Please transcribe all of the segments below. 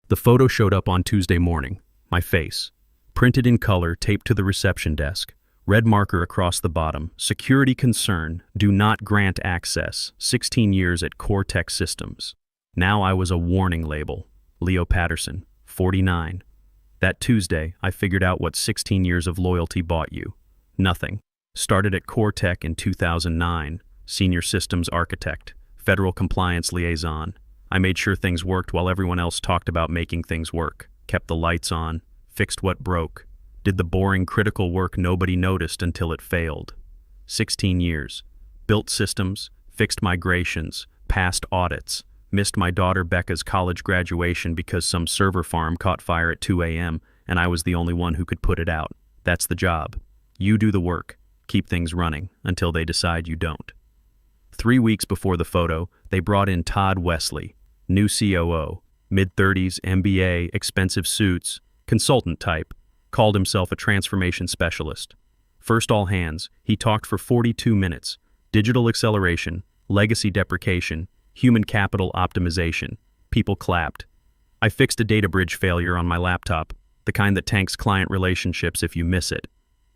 The photo showed up on Tuesday morning. My face. Printed in color, taped to the reception desk. Red marker across the bottom. Security concern. Do not grant access. 16 years at Core Tech Systems. Now I was a warning label. Leo Patterson, 49. That Tuesday, I figured out what 16 years of loyalty bought you. Nothing. Started at Core Tech in 2009. Senior systems architect. Federal compliance liaison. I made sure things worked while everyone else talked about making things work. Kept the lights on. Fixed what broke. Did the boring critical work nobody noticed until it failed. 16 years. Built systems. Fixed migrations. Passed audits. Missed my daughter Becca's college graduation because some server farm caught fire at 2 a.m. and I was the only one who could put it out. That's the job. You do the work. Keep things running until they decide you don't. 3 weeks before the photo, they brought in Todd Wesley, new COO, mid-30s, MBA, expensive suits, consultant type, called himself a transformation specialist. First all hands, he talked for 42 minutes. Digital acceleration, legacy deprecation, human capital optimization. People clapped. I fixed a data bridge failure on my laptop, the kind that tanks client relationships if you miss it.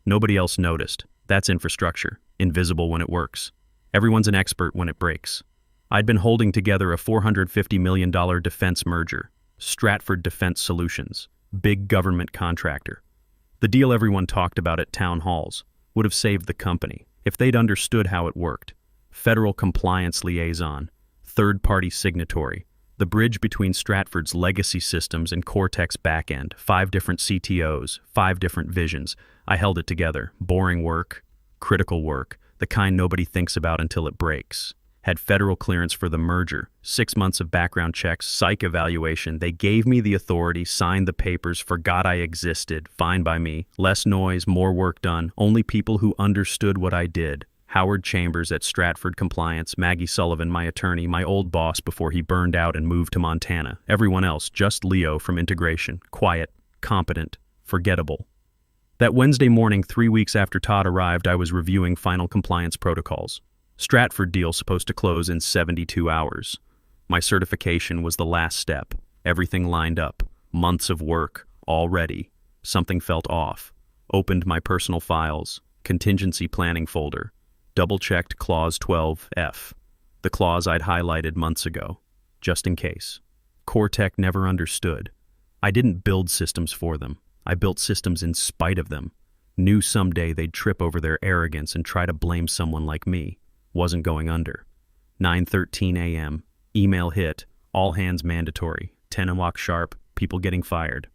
Nobody else noticed. That's infrastructure, invisible when it works. Everyone's an expert when it breaks. I'd been holding together a $450 million defense merger, Stratford Defense Solutions, big government contractor. The deal everyone talked about at town halls would have saved the company if they'd understood how it worked. Federal compliance liaison, third-party signatory, the bridge between Stratford's legacy systems and Cortex backend, 5 different CTOs, 5 different visions. I held it together. Boring work, critical work, the kind nobody thinks about until it breaks. Had federal clearance for the merger, 6 months of background checks, psych evaluation. They gave me the authority, signed the papers, forgot I existed. Fine by me. Less noise, more work done. Only people who understood what I did. Howard Chambers at Stratford Compliance, Maggie Sullivan, my attorney, my old boss before he burned out and moved to Montana. Everyone else, just Leo from integration. Quiet, competent, forgettable. That Wednesday morning, 3 weeks after Todd arrived, I was reviewing final compliance protocols. Stratford deal supposed to close in 72 hours. My certification was the last step. Everything lined up. Months of work, all ready. Something felt off. Opened my personal files, contingency planning folder. Double-checked clause 12F. The clause I'd highlighted months ago, just in case. CoreTech never understood. I didn't build systems for them. I built systems in spite of them. Knew someday they'd trip over their arrogance and try to blame someone like me. Wasn't going under. 9:13 a.m. Email hit. All hands mandatory. 10 o'clock sharp. People getting fired.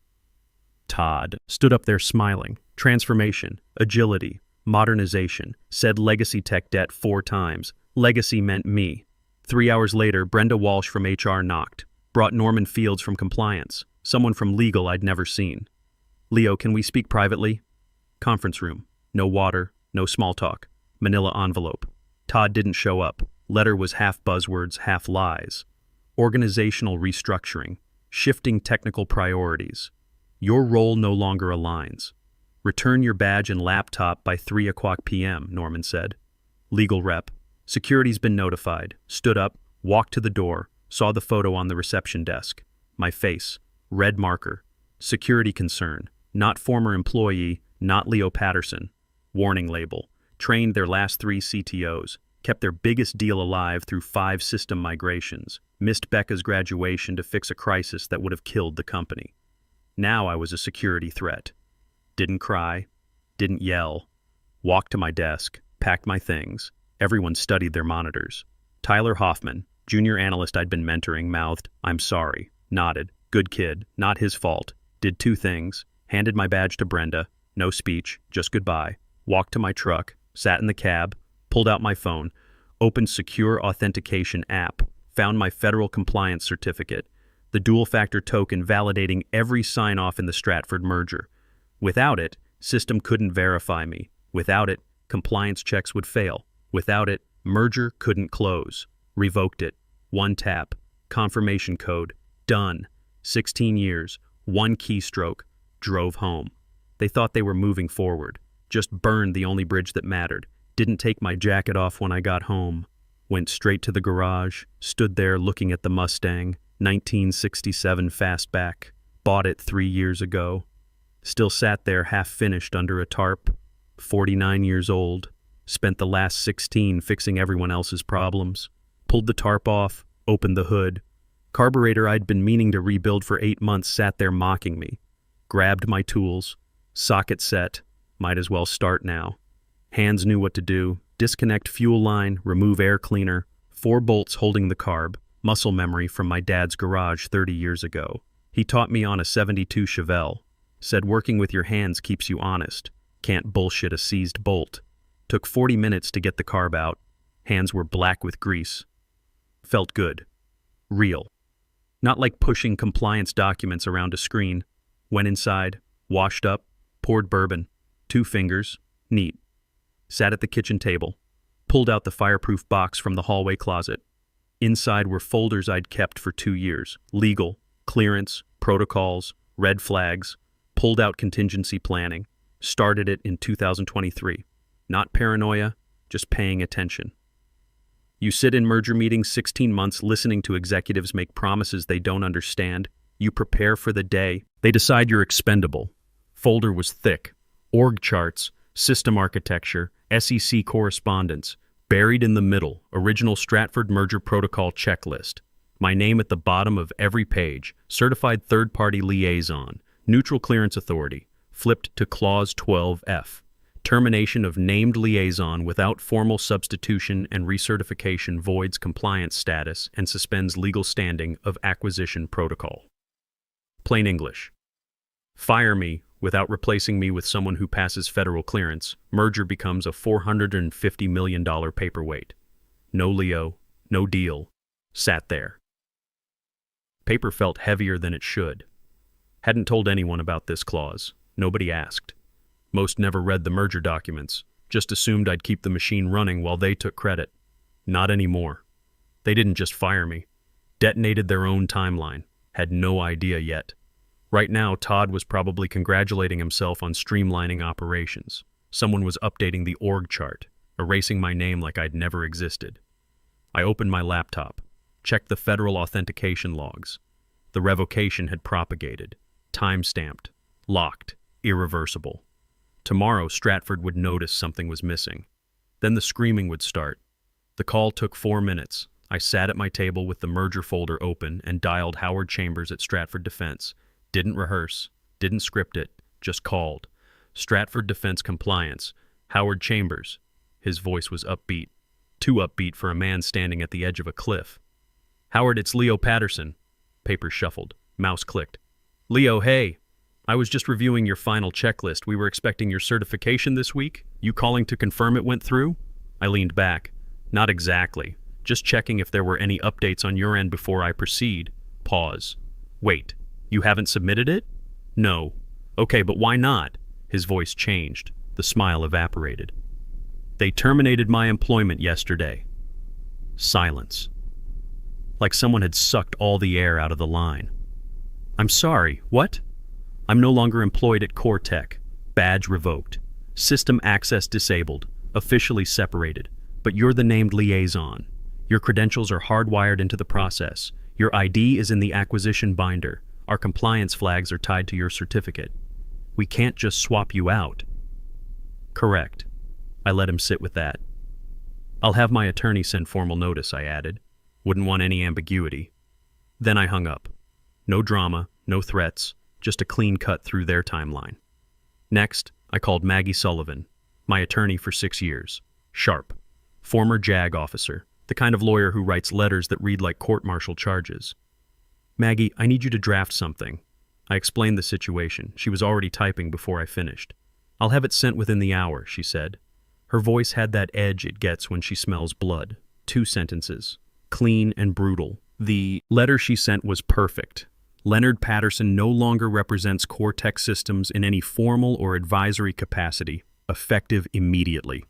Todd stood up there smiling. Transformation. Agility. Modernization. Said legacy tech debt 4 times. Legacy meant me. 3 hours later, Brenda Walsh from HR knocked. Brought Norman Fields from compliance. Someone from legal I'd never seen. Leo, can we speak privately? Conference room. No water. No small talk. Manila envelope. Todd didn't show up. Letter was half buzzwords, half lies. Organizational restructuring. Shifting technical priorities. Your role no longer aligns. Return your badge and laptop by 3 o'clock p.m., Norman said. Legal rep. Security's been notified. Stood up, walked to the door, saw the photo on the reception desk. My face. Red marker. Security concern. Not former employee, not Leo Patterson. Warning label. Trained their last 3 CTOs. Kept their biggest deal alive through 5 system migrations. Missed Becca's graduation to fix a crisis that would have killed the company. Now I was a security threat. Didn't cry. Didn't yell. Walked to my desk. Packed my things. Everyone studied their monitors. Tyler Hoffman, junior analyst I'd been mentoring, mouthed, "I'm sorry." Nodded. Good kid. Not his fault. Did 2 things. Handed my badge to Brenda. No speech. Just goodbye. Walked to my truck. Sat in the cab. Pulled out my phone. Opened secure authentication app. Found my federal compliance certificate. The dual-factor token validating every sign-off in the Stratford merger. Without it, system couldn't verify me. Without it, compliance checks would fail. Without it, merger couldn't close. Revoked it. 1 tap. Confirmation code. Done. 16 years. 1 keystroke. Drove home. They thought they were moving forward. Just burned the only bridge that mattered. Didn't take my jacket off when I got home. Went straight to the garage. Stood there looking at the Mustang. 1967 fastback. Bought it 3 years ago. Still sat there half-finished under a tarp. 49 years old. Spent the last 16 fixing everyone else's problems. Pulled the tarp off, opened the hood. Carburetor I'd been meaning to rebuild for 8 months sat there mocking me. Grabbed my tools. Socket set. Might as well start now. Hands knew what to do. Disconnect fuel line, remove air cleaner. 4 bolts holding the carb. Muscle memory from my dad's garage 30 years ago. He taught me on a 72 Chevelle. Said working with your hands keeps you honest. Can't bullshit a seized bolt. Took 40 minutes to get the carb out. Hands were black with grease. Felt good. Real. Not like pushing compliance documents around a screen. Went inside, washed up, poured bourbon. 2 fingers. Neat. Sat at the kitchen table. Pulled out the fireproof box from the hallway closet. Inside were folders I'd kept for 2 years. Legal, clearance, protocols, red flags. Pulled out contingency planning. Started it in 2023. Not paranoia, just paying attention. You sit in merger meetings 16 months listening to executives make promises they don't understand. You prepare for the day. They decide you're expendable. Folder was thick. Org charts, system architecture, SEC correspondence. Buried in the middle, original Stratford merger protocol checklist. My name at the bottom of every page. Certified third-party liaison. Neutral clearance authority. Flipped to clause 12F. Termination of named liaison without formal substitution and recertification voids compliance status and suspends legal standing of acquisition protocol. Plain English. Fire me without replacing me with someone who passes federal clearance. Merger becomes a $450 million paperweight. No Leo, no deal. Sat there. Paper felt heavier than it should. Hadn't told anyone about this clause. Nobody asked. Most never read the merger documents, just assumed I'd keep the machine running while they took credit. Not anymore. They didn't just fire me. Detonated their own timeline. Had no idea yet. Right now, Todd was probably congratulating himself on streamlining operations. Someone was updating the org chart, erasing my name like I'd never existed. I opened my laptop, checked the federal authentication logs. The revocation had propagated, time-stamped, locked, irreversible. Tomorrow, Stratford would notice something was missing. Then the screaming would start. The call took 4 minutes. I sat at my table with the merger folder open and dialed Howard Chambers at Stratford Defense. Didn't rehearse, didn't script it, just called. Stratford Defense Compliance. Howard Chambers. His voice was upbeat. Too upbeat for a man standing at the edge of a cliff. Howard, it's Leo Patterson. Paper shuffled. Mouse clicked. Leo, hey. I was just reviewing your final checklist. We were expecting your certification this week. You calling to confirm it went through? I leaned back. Not exactly. Just checking if there were any updates on your end before I proceed. Pause. Wait, you haven't submitted it? No. Okay, but why not? His voice changed. The smile evaporated. They terminated my employment yesterday. Silence. Like someone had sucked all the air out of the line. I'm sorry, what? I'm no longer employed at CoreTech. Badge revoked. System access disabled. Officially separated. But you're the named liaison. Your credentials are hardwired into the process. Your ID is in the acquisition binder. Our compliance flags are tied to your certificate. We can't just swap you out. Correct. I let him sit with that. I'll have my attorney send formal notice, I added. Wouldn't want any ambiguity. Then I hung up. No drama, no threats. Just a clean cut through their timeline. Next, I called Maggie Sullivan, my attorney for 6 years. Sharp. Former JAG officer, the kind of lawyer who writes letters that read like court-martial charges. Maggie, I need you to draft something. I explained the situation. She was already typing before I finished. I'll have it sent within the hour, she said. Her voice had that edge it gets when she smells blood. 2 sentences. Clean and brutal. The letter she sent was perfect. Leonard Patterson no longer represents CoreTech Systems in any formal or advisory capacity, effective immediately.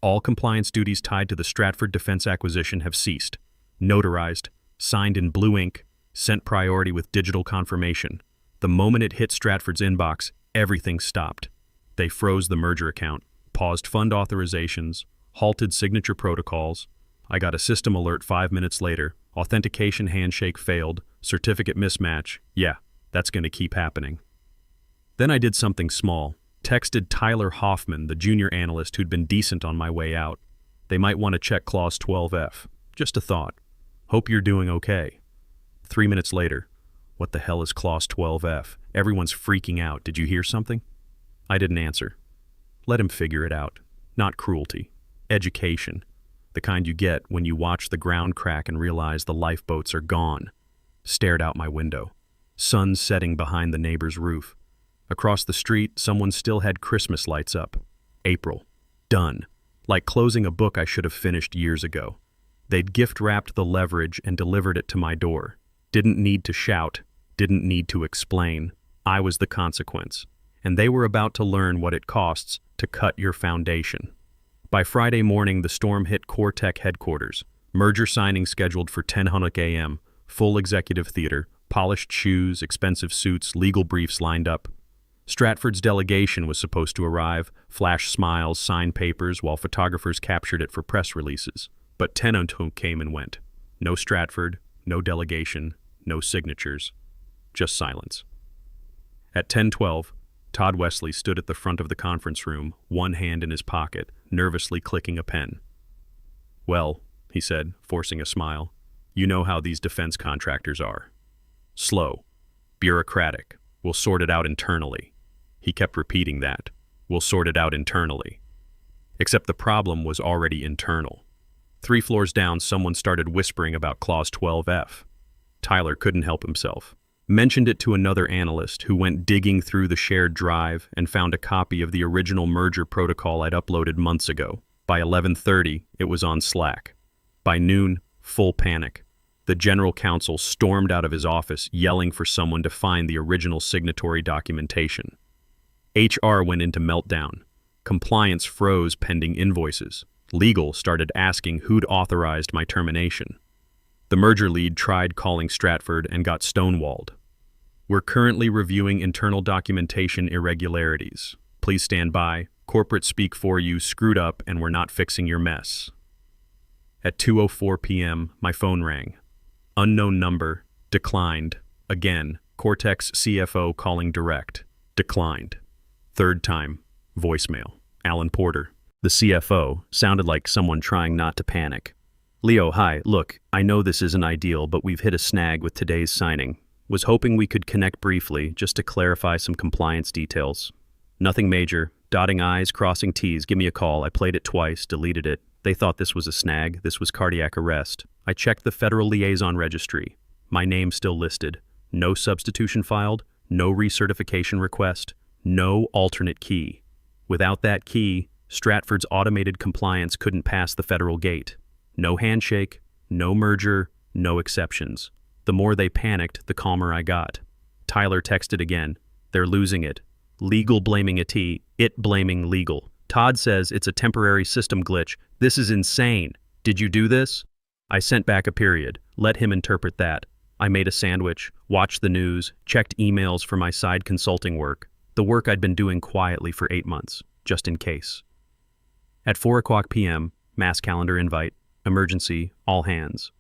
All compliance duties tied to the Stratford Defense acquisition have ceased. Notarized, signed in blue ink, sent priority with digital confirmation. The moment it hit Stratford's inbox, everything stopped. They froze the merger account, paused fund authorizations, halted signature protocols. I got a system alert 5 minutes later. Authentication handshake failed, certificate mismatch. Yeah, that's going to keep happening. Then I did something small. Texted Tyler Hoffman, the junior analyst who'd been decent on my way out. They might want to check Clause 12F. Just a thought. Hope you're doing okay. 3 minutes later. What the hell is Clause 12F? Everyone's freaking out. Did you hear something? I didn't answer. Let him figure it out. Not cruelty. Education. The kind you get when you watch the ground crack and realize the lifeboats are gone. Stared out my window. Sun setting behind the neighbor's roof. Across the street, someone still had Christmas lights up. April. Done. Like closing a book I should have finished years ago. They'd gift-wrapped the leverage and delivered it to my door. Didn't need to shout. Didn't need to explain. I was the consequence. And they were about to learn what it costs to cut your foundation. By Friday morning, the storm hit Cortec headquarters. Merger signing scheduled for 10:00 a.m. Full executive theater, polished shoes, expensive suits, legal briefs lined up. Stratford's delegation was supposed to arrive, flash smiles, sign papers, while photographers captured it for press releases. But 10:00 came and went. No Stratford, no delegation, no signatures. Just silence. At 10:12, Todd Wesley stood at the front of the conference room, one hand in his pocket, nervously clicking a pen. "Well," he said, forcing a smile, "you know how these defense contractors are. Slow, bureaucratic, we'll sort it out internally." He kept repeating that. "We'll sort it out internally." Except the problem was already internal. 3 floors down, someone started whispering about Clause 12F. Tyler couldn't help himself. Mentioned it to another analyst who went digging through the shared drive and found a copy of the original merger protocol I'd uploaded months ago. By 11:30, it was on Slack. By noon, full panic. The general counsel stormed out of his office, yelling for someone to find the original signatory documentation. HR went into meltdown. Compliance froze pending invoices. Legal started asking who'd authorized my termination. The merger lead tried calling Stratford and got stonewalled. "We're currently reviewing internal documentation irregularities. Please stand by. Corporate speak for you, screwed up, and we're not fixing your mess." At 2:04 p.m., my phone rang. Unknown number, declined. Again, Cortex CFO calling direct. Declined. Third time, voicemail. Alan Porter. The CFO sounded like someone trying not to panic. "Leo, hi, look, I know this isn't ideal, but we've hit a snag with today's signing. Was hoping we could connect briefly, just to clarify some compliance details. Nothing major, dotting I's, crossing T's, give me a call. I played it twice, deleted it. They thought this was a snag, this was cardiac arrest. I checked the Federal Liaison Registry. My name still listed. No substitution filed, no recertification request, no alternate key. Without that key, Stratford's automated compliance couldn't pass the federal gate. No handshake, no merger, no exceptions. The more they panicked, the calmer I got. Tyler texted again. They're losing it. Legal blaming it blaming legal. Todd says it's a temporary system glitch. This is insane. Did you do this? I sent back a period. Let him interpret that. I made a sandwich, watched the news, checked emails for my side consulting work. The work I'd been doing quietly for 8 months, just in case. At 4:00 p.m., mass calendar invite, emergency, all hands.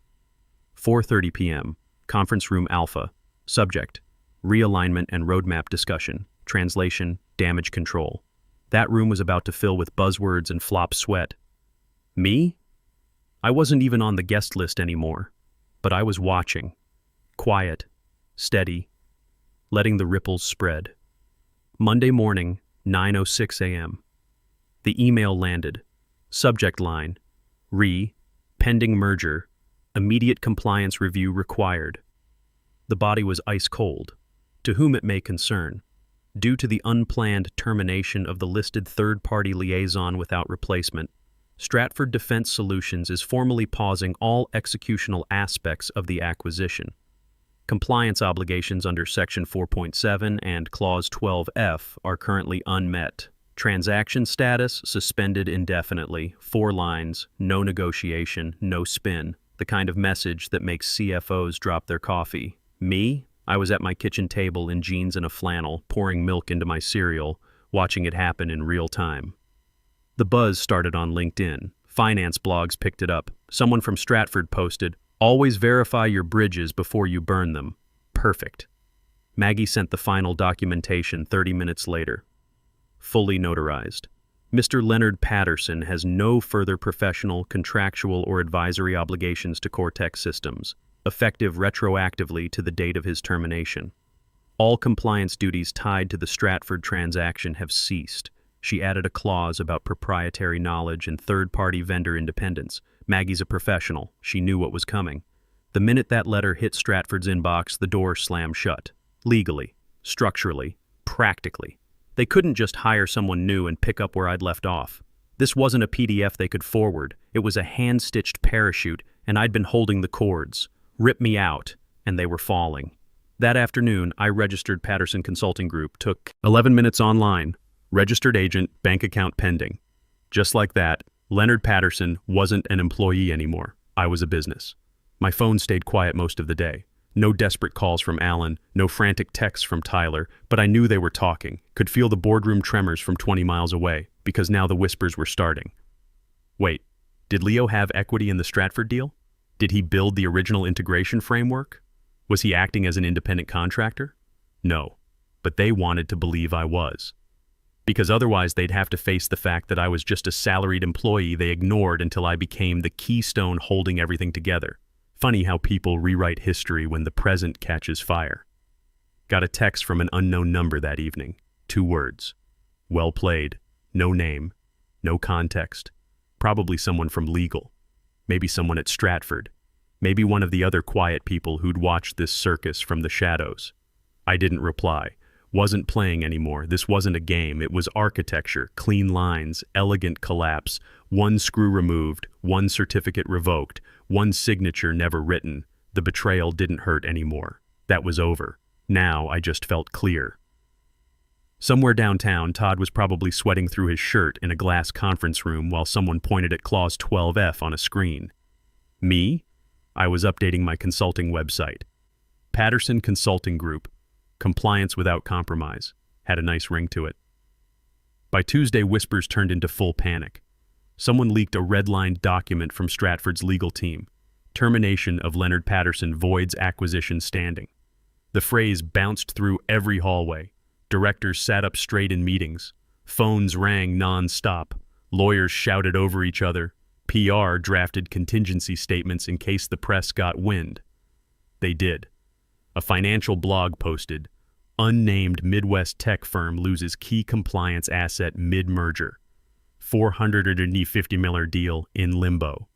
4:30 p.m., conference room alpha, subject, realignment and roadmap discussion, translation, damage control. That room was about to fill with buzzwords and flop sweat. Me? I wasn't even on the guest list anymore, but I was watching. Quiet, steady, letting the ripples spread. Monday morning, 9:06 a.m. The email landed. Subject line, pending merger, immediate compliance review required. The body was ice cold. To whom it may concern, due to the unplanned termination of the listed third-party liaison without replacement, Stratford Defense Solutions is formally pausing all executional aspects of the acquisition. Compliance obligations under Section 4.7 and Clause 12F are currently unmet. Transaction status suspended indefinitely, 4 lines, no negotiation, no spin, the kind of message that makes CFOs drop their coffee. Me? I was at my kitchen table in jeans and a flannel, pouring milk into my cereal, watching it happen in real time. The buzz started on LinkedIn. Finance blogs picked it up. Someone from Stratford posted, Always verify your bridges before you burn them. Perfect. Maggie sent the final documentation 30 minutes later. Fully notarized. Mr. Leonard Patterson has no further professional, contractual, or advisory obligations to Cortex Systems, effective retroactively to the date of his termination. All compliance duties tied to the Stratford transaction have ceased. She added a clause about proprietary knowledge and third-party vendor independence. Maggie's a professional. She knew what was coming. The minute that letter hit Stratford's inbox, the door slammed shut. Legally, structurally, practically. They couldn't just hire someone new and pick up where I'd left off. This wasn't a PDF they could forward. It was a hand-stitched parachute, and I'd been holding the cords. Rip me out, and they were falling. That afternoon, I registered Patterson Consulting Group, took 11 minutes online, registered agent, bank account pending. Just like that, Leonard Patterson wasn't an employee anymore. I was a business. My phone stayed quiet most of the day. No desperate calls from Alan, no frantic texts from Tyler, but I knew they were talking, could feel the boardroom tremors from 20 miles away, because now the whispers were starting. Wait, did Leo have equity in the Stratford deal? Did he build the original integration framework? Was he acting as an independent contractor? No, but they wanted to believe I was. Because otherwise they'd have to face the fact that I was just a salaried employee they ignored until I became the keystone holding everything together. Funny how people rewrite history when the present catches fire. Got a text from an unknown number that evening. 2 words. Well played. No name. No context. Probably someone from legal. Maybe someone at Stratford. Maybe one of the other quiet people who'd watched this circus from the shadows. I didn't reply. Wasn't playing anymore. This wasn't a game. It was architecture, clean lines, elegant collapse, 1 screw removed, 1 certificate revoked, 1 signature never written. The betrayal didn't hurt anymore. That was over. Now I just felt clear. Somewhere downtown, Todd was probably sweating through his shirt in a glass conference room while someone pointed at Clause 12F on a screen. Me? I was updating my consulting website. Patterson Consulting Group. Compliance without compromise. Had a nice ring to it. By Tuesday, whispers turned into full panic. Someone leaked a red-lined document from Stratford's legal team. Termination of Leonard Patterson voids acquisition standing. The phrase bounced through every hallway. Directors sat up straight in meetings. Phones rang non-stop. Lawyers shouted over each other. PR drafted contingency statements in case the press got wind. They did. A financial blog posted, "Unnamed Midwest tech firm loses key compliance asset mid-merger. $450 million deal in limbo."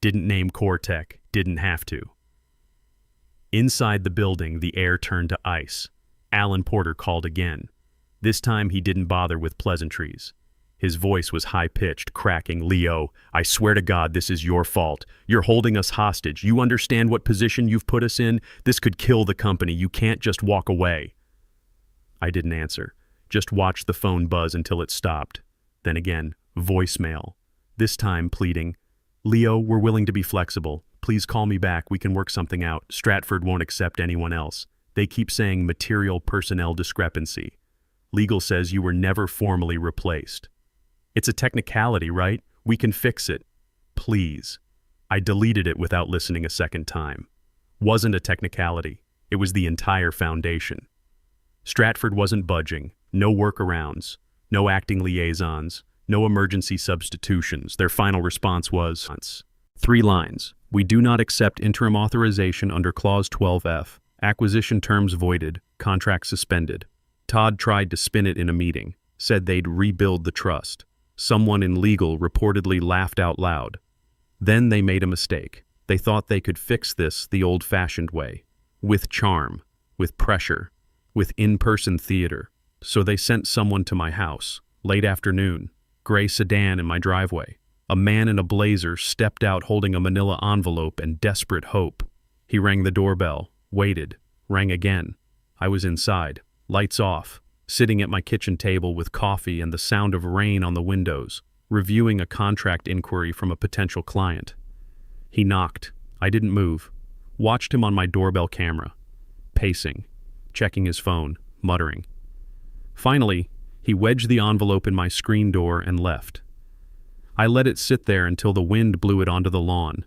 Didn't name Cortec, didn't have to. Inside the building, the air turned to ice. Alan Porter called again. This time he didn't bother with pleasantries. His voice was high-pitched, cracking. "Leo, I swear to God this is your fault. You're holding us hostage. You understand what position you've put us in? This could kill the company. You can't just walk away." I didn't answer. Just watched the phone buzz until it stopped. Then again, voicemail. This time pleading, "Leo, we're willing to be flexible. Please call me back. We can work something out. Stratford won't accept anyone else. They keep saying material personnel discrepancy. Legal says you were never formally replaced. It's a technicality, right? We can fix it. Please." I deleted it without listening a second time. Wasn't a technicality. It was the entire foundation. Stratford wasn't budging. No workarounds. No acting liaisons. No emergency substitutions. Their final response was 3 lines. "We do not accept interim authorization under Clause 12F. Acquisition terms voided. Contract suspended." Todd tried to spin it in a meeting. Said they'd rebuild the trust. Someone in legal reportedly laughed out loud. Then they made a mistake. They thought they could fix this the old-fashioned way. With charm. With pressure. With in-person theater. So they sent someone to my house. Late afternoon. Gray sedan in my driveway. A man in a blazer stepped out holding a manila envelope and desperate hope. He rang the doorbell. Waited. Rang again. I was inside. Lights off. Sitting at my kitchen table with coffee and the sound of rain on the windows, reviewing a contract inquiry from a potential client. He knocked. I didn't move. Watched him on my doorbell camera. Pacing. Checking his phone. Muttering. Finally, he wedged the envelope in my screen door and left. I let it sit there until the wind blew it onto the lawn.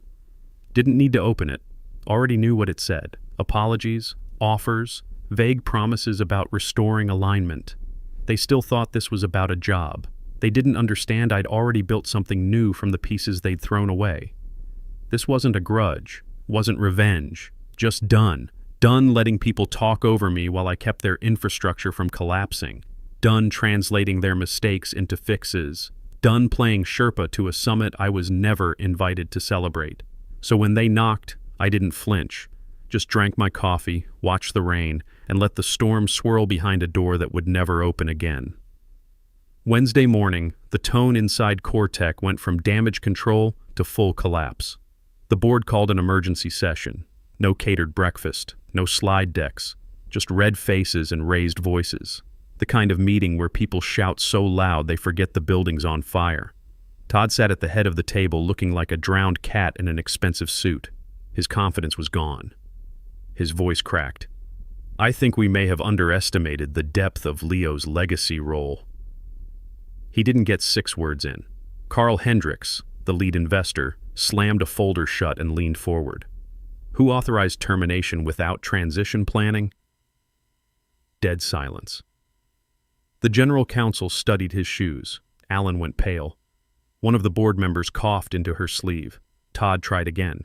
Didn't need to open it. already knew what it said. Apologies, offers, vague promises about restoring alignment. They still thought this was about a job. They didn't understand I'd already built something new from the pieces they'd thrown away. This wasn't a grudge, wasn't revenge, just done. Done letting people talk over me while I kept their infrastructure from collapsing. Done translating their mistakes into fixes. Done playing Sherpa to a summit I was never invited to celebrate. So when they knocked, I didn't flinch. Just drank my coffee, watched the rain, and let the storm swirl behind a door that would never open again. Wednesday morning, the tone inside Cortec went from damage control to full collapse. The board called an emergency session. No catered breakfast, no slide decks, just red faces and raised voices. The kind of meeting where people shout so loud they forget the building's on fire. Todd sat at the head of the table looking like a drowned cat in an expensive suit. His confidence was gone. His voice cracked. I think we may have underestimated the depth of Leo's legacy role. He didn't get 6 words in. Carl Hendricks, the lead investor, slammed a folder shut and leaned forward. Who authorized termination without transition planning? Dead silence. The general counsel studied his shoes. Alan went pale. One of the board members coughed into her sleeve. Todd tried again.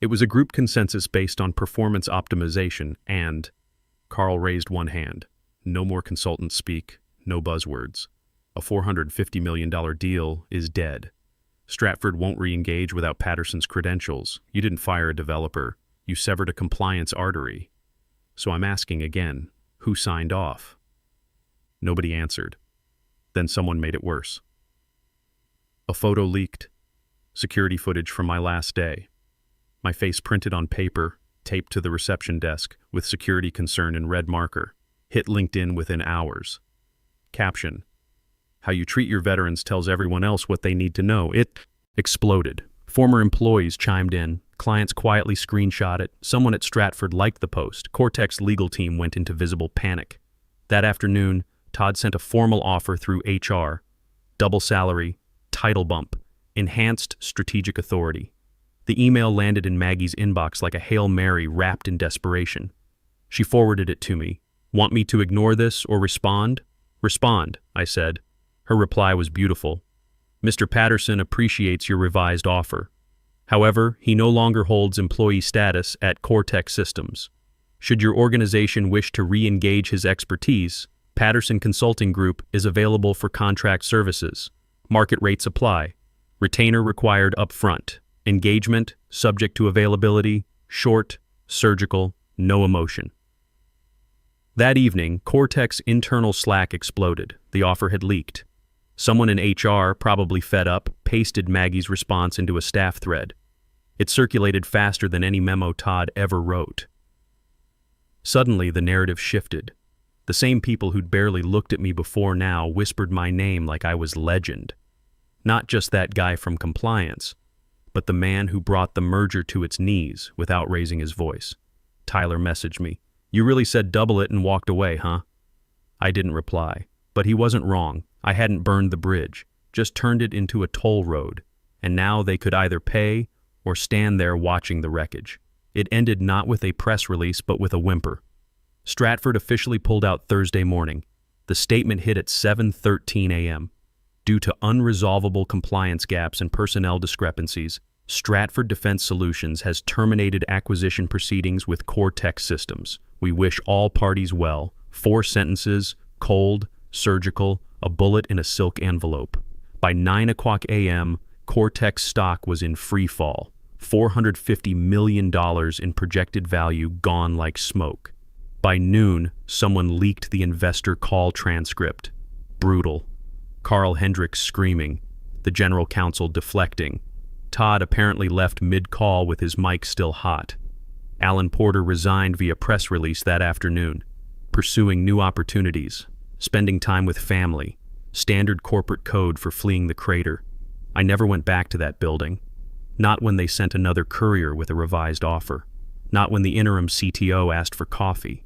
It was a group consensus based on performance optimization and... Carl raised one hand. No more consultants speak, no buzzwords. A $450 million deal is dead. Stratford won't re-engage without Patterson's credentials. You didn't fire a developer. You severed a compliance artery. So I'm asking again, who signed off? Nobody answered. Then someone made it worse. A photo leaked. Security footage from my last day. My face printed on paper, taped to the reception desk, with security concern in red marker. Hit LinkedIn within hours. Caption: How you treat your veterans tells everyone else what they need to know. It exploded. Former employees chimed in. Clients quietly screenshot it. Someone at Stratford liked the post. Cortec's legal team went into visible panic. That afternoon, Todd sent a formal offer through HR. Double salary, title bump, enhanced strategic authority. The email landed in Maggie's inbox like a Hail Mary wrapped in desperation. She forwarded it to me. Want me to ignore this or respond? Respond, I said. Her reply was beautiful. Mr. Patterson appreciates your revised offer. However, he no longer holds employee status at Cortec Systems. Should your organization wish to re-engage his expertise, Patterson Consulting Group is available for contract services. Market rates apply. Retainer required upfront. Engagement, subject to availability, short, surgical, no emotion. That evening, Cortec's internal Slack exploded. The offer had leaked. Someone in HR, probably fed up, pasted Maggie's response into a staff thread. It circulated faster than any memo Todd ever wrote. Suddenly, the narrative shifted. The same people who'd barely looked at me before now whispered my name like I was legend. Not just that guy from compliance, but the man who brought the merger to its knees without raising his voice. Tyler messaged me. You really said double it and walked away, huh? I didn't reply, but he wasn't wrong. I hadn't burned the bridge, just turned it into a toll road, and now they could either pay or stand there watching the wreckage. It ended not with a press release, but with a whimper. Stratford officially pulled out Thursday morning. The statement hit at 7:13 a.m. Due to unresolvable compliance gaps and personnel discrepancies, Stratford Defense Solutions has terminated acquisition proceedings with Cortec Systems. We wish all parties well. 4 sentences, cold, surgical, a bullet in a silk envelope. By 9 o'clock a.m., Cortec stock was in free fall. $450 million in projected value gone like smoke. By noon, someone leaked the investor call transcript. Brutal. Carl Hendricks screaming, the general counsel deflecting. Todd apparently left mid-call with his mic still hot. Alan Porter resigned via press release that afternoon, pursuing new opportunities, spending time with family, standard corporate code for fleeing the crater. I never went back to that building. Not when they sent another courier with a revised offer. Not when the interim CTO asked for coffee.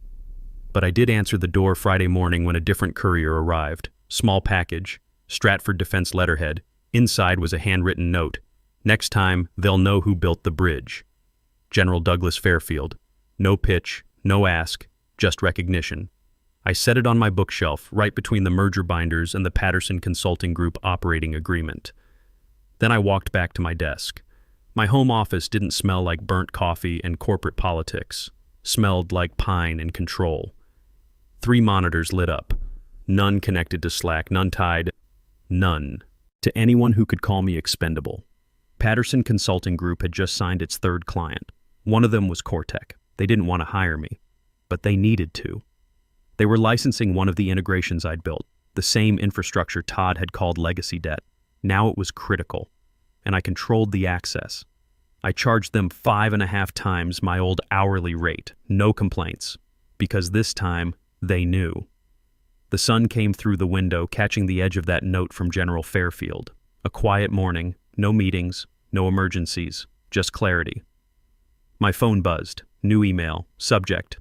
But I did answer the door Friday morning when a different courier arrived. Small package, Stratford Defense letterhead. Inside was a handwritten note. Next time, they'll know who built the bridge. General Douglas Fairfield. No pitch, no ask, just recognition. I set it on my bookshelf, right between the merger binders and the Patterson Consulting Group operating agreement. Then I walked back to my desk. My home office didn't smell like burnt coffee and corporate politics. Smelled like pine and control. 3 monitors lit up. None connected to Slack, none tied, none, to anyone who could call me expendable. Patterson Consulting Group had just signed its 3rd client. One of them was Cortec. They didn't want to hire me, but they needed to. They were licensing one of the integrations I'd built, the same infrastructure Todd had called legacy debt. Now it was critical, and I controlled the access. I charged them 5.5 times my old hourly rate, no complaints, because this time they knew. The sun came through the window, catching the edge of that note from General Fairfield. A quiet morning, no meetings, no emergencies, just clarity. My phone buzzed, new email, subject,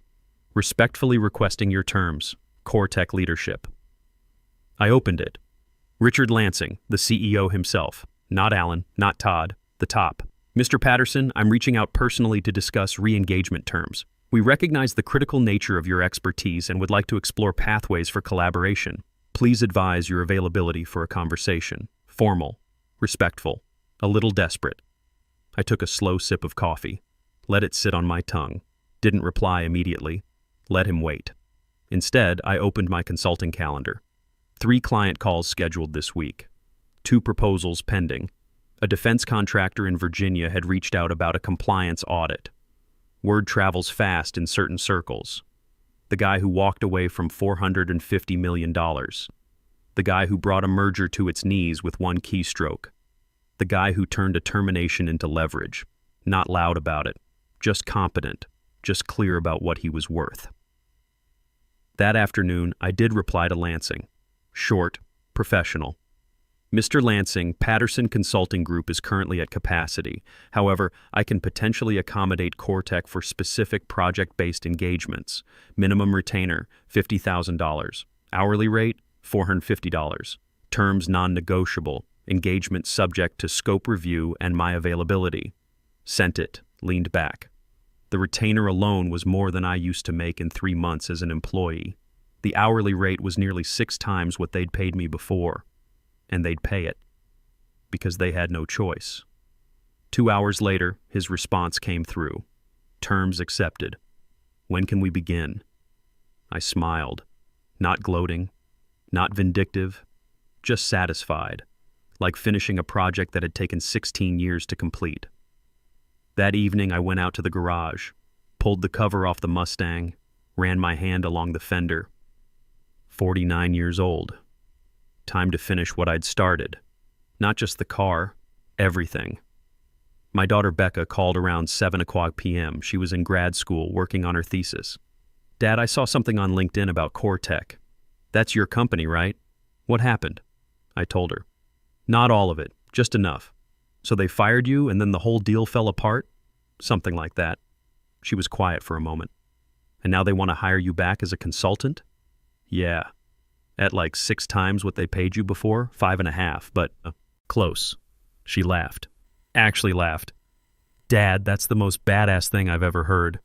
respectfully requesting your terms, Cortec leadership. I opened it. Richard Lansing, the CEO himself, not Alan, not Todd, the top. Mr. Patterson, I'm reaching out personally to discuss re-engagement terms. We recognize the critical nature of your expertise and would like to explore pathways for collaboration. Please advise your availability for a conversation. Formal, respectful, a little desperate. I took a slow sip of coffee, let it sit on my tongue, didn't reply immediately, let him wait. Instead, I opened my consulting calendar. 3 client calls scheduled this week. 2 proposals pending. A defense contractor in Virginia had reached out about a compliance audit. Word travels fast in certain circles. The guy who walked away from $450 million. The guy who brought a merger to its knees with one keystroke. The guy who turned a termination into leverage. Not loud about it, just competent, just clear about what he was worth. That afternoon, I did reply to Lansing. Short, professional. Mr. Lansing, Patterson Consulting Group is currently at capacity. However, I can potentially accommodate Cortec for specific project-based engagements. Minimum retainer, $50,000. Hourly rate, $450. Terms non-negotiable. Engagement subject to scope review and my availability. Sent it, leaned back. The retainer alone was more than I used to make in 3 months as an employee. The hourly rate was nearly 6 times what they'd paid me before. And they'd pay it, because they had no choice. 2 hours later, his response came through. Terms accepted. When can we begin? I smiled, not gloating, not vindictive, just satisfied, like finishing a project that had taken 16 years to complete. That evening, I went out to the garage, pulled the cover off the Mustang, ran my hand along the fender. 49 years old. Time to finish what I'd started. Not just the car, everything. My daughter Becca called around 7:00 p.m. She was in grad school working on her thesis. Dad, I saw something on LinkedIn about Cortec. That's your company, right? What happened? I told her. Not all of it, just enough. So they fired you and then the whole deal fell apart? Something like that. She was quiet for a moment. And now they want to hire you back as a consultant? Yeah. At like 6 times what they paid you before, 5.5, but close. She laughed. Actually laughed. Dad, that's the most badass thing I've ever heard.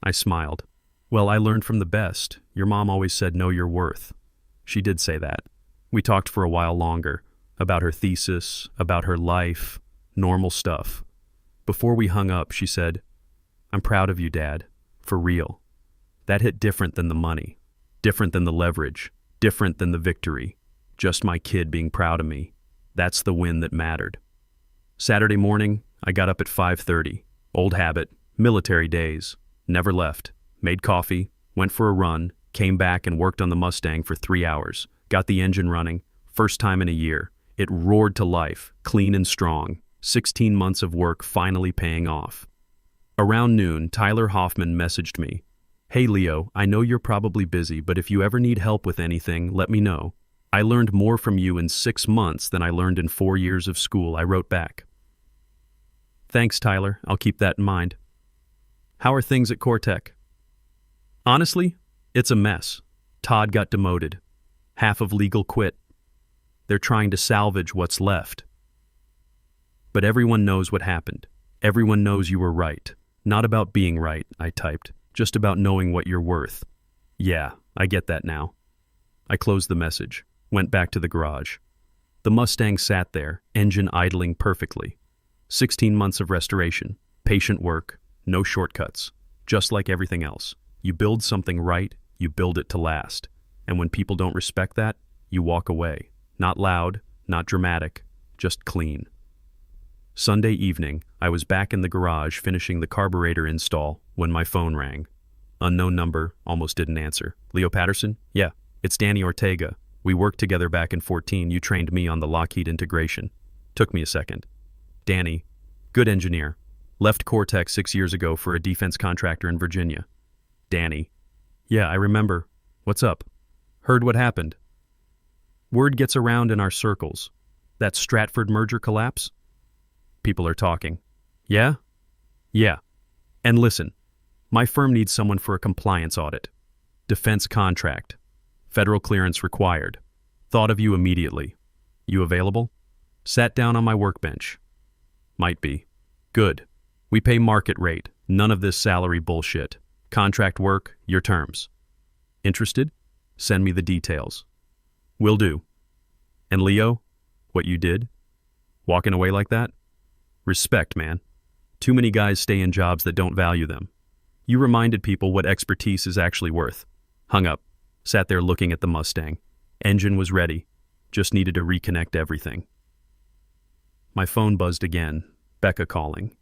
I smiled. Well, I learned from the best. Your mom always said know your worth. She did say that. We talked for a while longer, about her thesis, about her life, normal stuff. Before we hung up, she said, I'm proud of you, Dad, for real. That hit different than the money, different than the leverage, different than the victory. Just my kid being proud of me. That's the win that mattered. Saturday morning, I got up at 5:30. Old habit, military days. Never left. Made coffee, went for a run, came back and worked on the Mustang for 3 hours. Got the engine running. First time in a year. It roared to life, clean and strong. 16 months of work finally paying off. Around noon, Tyler Hoffman messaged me. Hey Leo, I know you're probably busy, but if you ever need help with anything, let me know. I learned more from you in 6 months than I learned in 4 years of school, I wrote back. Thanks, Tyler. I'll keep that in mind. How are things at Cortec? Honestly, it's a mess. Todd got demoted. Half of legal quit. They're trying to salvage what's left. But everyone knows what happened. Everyone knows you were right. Not about being right, I typed. Just about knowing what you're worth. Yeah, I get that now. I closed the message, went back to the garage. The Mustang sat there, engine idling perfectly. 16 months of restoration, patient work, no shortcuts. Just like everything else. You build something right, you build it to last. And when people don't respect that, you walk away. Not loud, not dramatic, just clean. Sunday evening, I was back in the garage finishing the carburetor install when my phone rang. Unknown number, almost didn't answer. Leo Patterson? Yeah, it's Danny Ortega. We worked together back in 14. You trained me on the Lockheed integration. Took me a second. Danny, good engineer. Left Cortex 6 years ago for a defense contractor in Virginia. Danny, yeah, I remember. What's up? Heard what happened. Word gets around in our circles. That Stratford merger collapse? People are talking. Yeah? Yeah. And listen, my firm needs someone for a compliance audit. Defense contract. Federal clearance required. Thought of you immediately. You available? Sat down on my workbench. Might be. Good. We pay market rate. None of this salary bullshit. Contract work, your terms. Interested? Send me the details. Will do. And Leo, what you did? Walking away like that? Respect, man. Too many guys stay in jobs that don't value them. You reminded people what expertise is actually worth. Hung up. Sat there looking at the Mustang. Engine was ready. Just needed to reconnect everything. My phone buzzed again. Becca calling.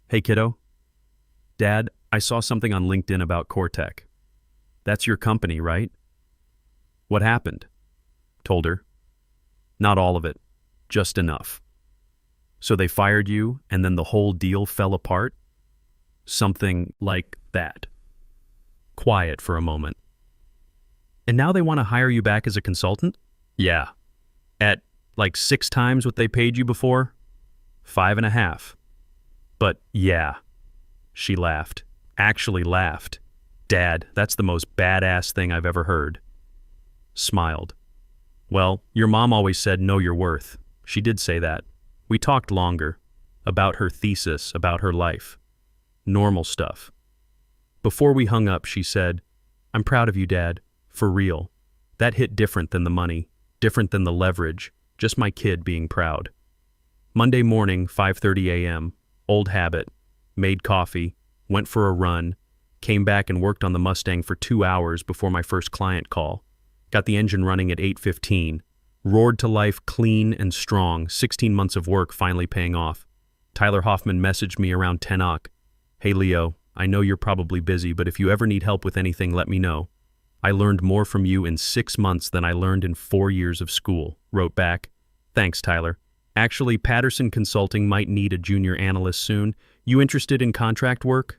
Hey, kiddo. Dad, I saw something on LinkedIn about Cortec. That's your company, right? What happened? Told her. Not all of it. Just enough. So they fired you, and then the whole deal fell apart? Something like that. Quiet for a moment. And now they want to hire you back as a consultant? Yeah. At like 6 times what they paid you before? 5.5. But yeah. She laughed. Actually laughed. Dad, that's the most badass thing I've ever heard. Smiled. Well, your mom always said know your worth. She did say that. We talked longer. About her thesis, about her life. Normal stuff. Before we hung up, she said, I'm proud of you, Dad. For real. That hit different than the money, different than the leverage, just my kid being proud. Monday morning, 5:30 a.m., old habit, made coffee, went for a run, came back and worked on the Mustang for 2 hours before my first client call. Got the engine running at 8:15. Roared to life clean and strong, 16 months of work finally paying off. Tyler Hoffman messaged me around 10 o'clock. Hey Leo, I know you're probably busy, but if you ever need help with anything, let me know. I learned more from you in 6 months than I learned in 4 years of school. Wrote back, thanks Tyler. Actually, Patterson Consulting might need a junior analyst soon. You interested in contract work?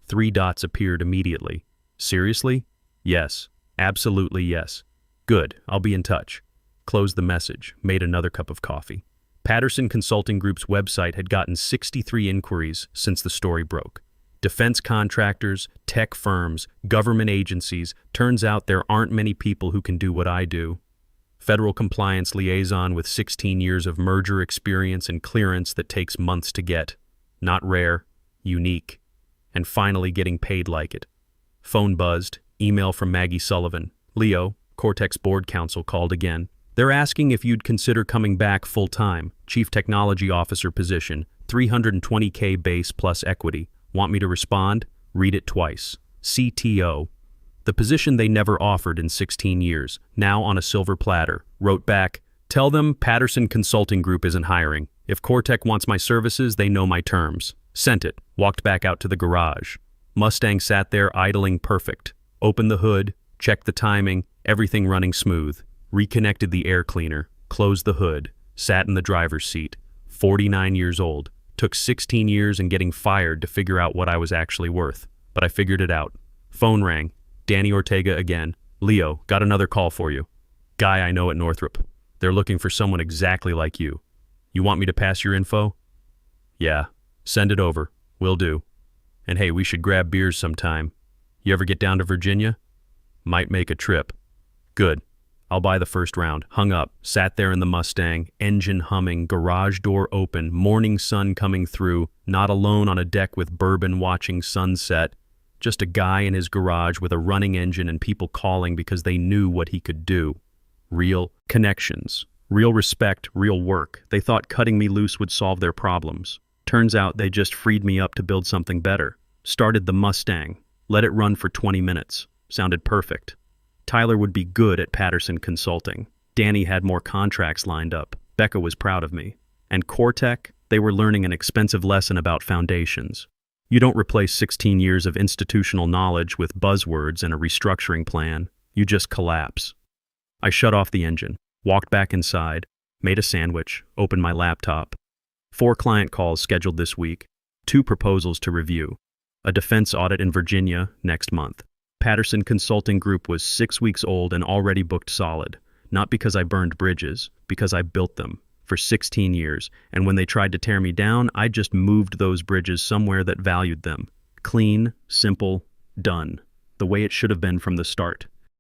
3 dots appeared immediately. Seriously? Yes. Absolutely yes. Good, I'll be in touch. Closed the message, made another cup of coffee. Patterson Consulting Group's website had gotten 63 inquiries since the story broke. Defense contractors, tech firms, government agencies. Turns out there aren't many people who can do what I do. Federal compliance liaison with 16 years of merger experience and clearance that takes months to get. Not rare, unique. And finally getting paid like it. Phone buzzed, email from Maggie Sullivan. Leo, Cortex board counsel, called again. They're asking if you'd consider coming back full-time, Chief Technology Officer position, $320K base plus equity. Want me to respond? Read it twice. CTO. The position they never offered in 16 years, now on a silver platter. Wrote back, tell them Patterson Consulting Group isn't hiring. If Cortec wants my services, they know my terms. Sent it. Walked back out to the garage. Mustang sat there idling perfect. Opened the hood, checked the timing, everything running smooth. Reconnected the air cleaner, closed the hood, sat in the driver's seat. 49 years old. Took 16 years and getting fired to figure out what I was actually worth. But I figured it out. Phone rang. Danny Ortega again. Leo, got another call for you. Guy I know at Northrop. They're looking for someone exactly like you. You want me to pass your info? Yeah. Send it over. Will do. And hey, we should grab beers sometime. You ever get down to Virginia? Might make a trip. Good. I'll buy the first round. Hung up, sat there in the Mustang, engine humming, garage door open, morning sun coming through, not alone on a deck with bourbon watching sunset. Just a guy in his garage with a running engine and people calling because they knew what he could do. Real connections, real respect, real work. They thought cutting me loose would solve their problems. Turns out they just freed me up to build something better. Started the Mustang. Let it run for 20 minutes. Sounded perfect. Tyler would be good at Patterson Consulting. Danny had more contracts lined up. Becca was proud of me. And Cortec, they were learning an expensive lesson about foundations. You don't replace 16 years of institutional knowledge with buzzwords and a restructuring plan. You just collapse. I shut off the engine, walked back inside, made a sandwich, opened my laptop. 4 client calls scheduled this week, 2 proposals to review, a defense audit in Virginia next month. Patterson Consulting Group was 6 weeks old and already booked solid, not because I burned bridges, because I built them for 16 years, and when they tried to tear me down, I just moved those bridges somewhere that valued them. Clean, simple, done, the way it should have been from the start.